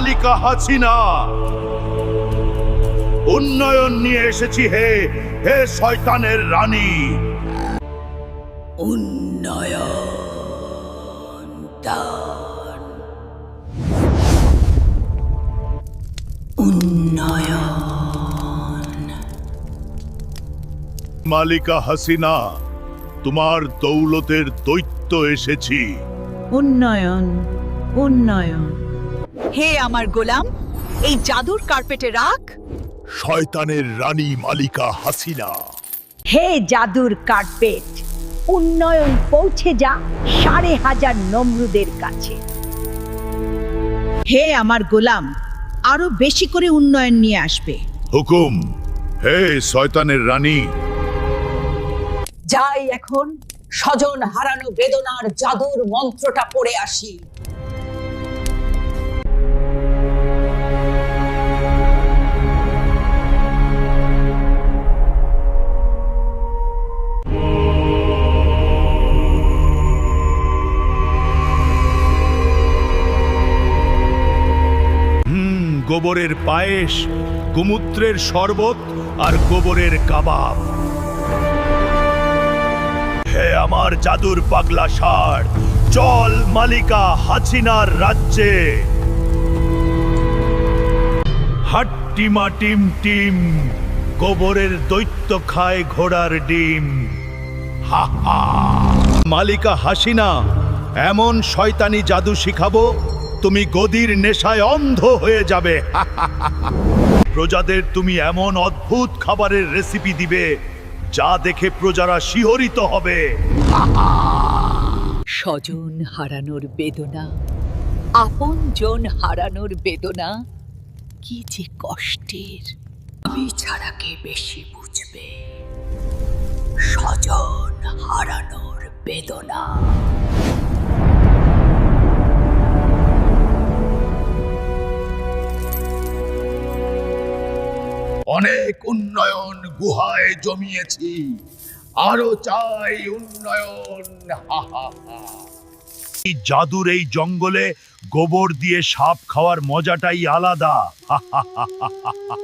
মালিকা হাসিনা, উন্নয়ন নিয়ে এসেছি হে হে শয়তানের রানী। উন্নয়ন দান, উন্নয়ন। মালিকা হাসিনা, তোমার দৌলতের দৈত্য এসেছি। উন্নয়ন, উন্নয়ন। হে আমার গোলাম, এই জাদুর কার্পেটে রাখ। শয়তানের রানী মালিকা হাসিনা, হে জাদুর কার্পেট, উন্নয়ন পৌঁছে যা 5,500 নমরুদের কাছে। হে আমার গোলাম, আরো বেশি করে উন্নয়ন নিয়ে আসবে। হুকুম। হে শয়তানের রানী, যাই এখন স্বজন হারানো বেদনার জাদুর মন্ত্রটা পড়ে আসি। গোবরের পায়েস, গোমূত্রের শরবত আর গোবরের কাবাব। হে আমার জাদুর পাগলা ষাঁড়, চল মালিকা হাসিনার রাজ্যে। হাট্টিমা টিম টিম, গোবরের দৈত্য খায় ঘোড়ার ডিম। হা হা। মালিকা হাসিনা, এমন শয়তানি জাদু শিখাবো তুমি গদির নেশায় অন্ধ হয়ে যাবে। প্রজাদের তুমি এমন অদ্ভুত খাবারের রেসিপি দিবে যা দেখে প্রজারা শিহরিত হবে। স্বজন হারানোর বেদনা, আপনজন হারানোর বেদনা কি যে কষ্টের। আমি ছাড়া কে বেশি বুঝবে স্বজন হারানোর বেদনা। অনেক উন্নয়ন গুহায় জমিয়েছি, আরো চাই উন্নয়ন। হা হা হা। এই জাদুর এই জঙ্গলে গোবর দিয়ে সাপ খাওয়ার মজাটাই আলাদা। হা হা হা হা হা।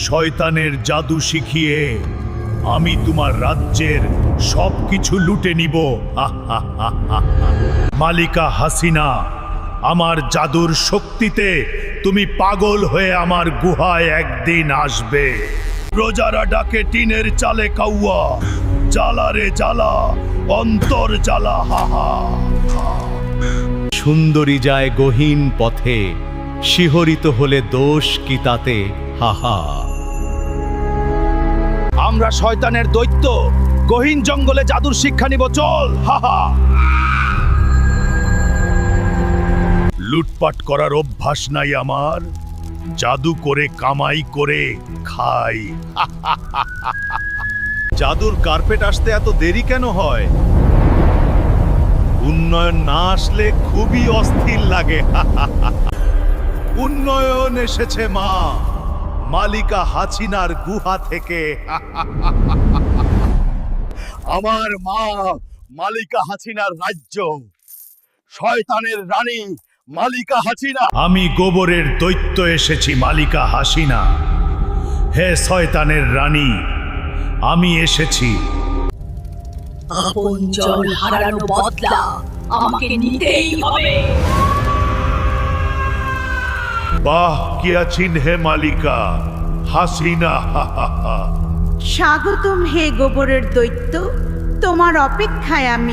শয়তানের জাদু শিখিয়ে আমি তোমার রাজ্যের সবকিছু লুটে নিব। মালিকা হাসিনা, আমার জাদুর শক্তিতে তুমি পাগল হয়ে আমার গুহায় একদিন আসবে। প্রজারা ডাকে টিনের চালে কাউয়া, জ্বালা রে জ্বালা, অন্তর জ্বালা। হাহা। সুন্দরী যায় গহীন পথে, শিহরিত হলে দোষ কি তাতে। হাহা। আমরা শয়তানের দৈত্য, গহীন জঙ্গলে জাদুর শিক্ষা নিব, চল। হাহা। লুটপাট করার অভ্যাস নাই আমার, জাদু করে কামাই করে খাই। জাদুর কার্পেট আসতে এত দেরি কেন হয়? উন্নয়ন না আসলে খুবই অস্থির লাগে। উন্নয়ন এসেছে মা, মালিকা হাসিনার গুহা থেকে। আমার মা মালিকা হাসিনার রাজ্য, শয়তানের রানী মালিকা হাসিনা। আমি গোবরের দৈত্য এসেছি মালিকা হাসিনা। হে শয়তানের রানী, আমি এসেছি। আপনজন হারানো বদলা আমাকে নিতেই হবে। বাহ, কি আছেন হে মালিকা হাসিনা। হা হা হা। স্বাগতম হে গোবরের দৈত্য, তোমার অপেক্ষায় আমি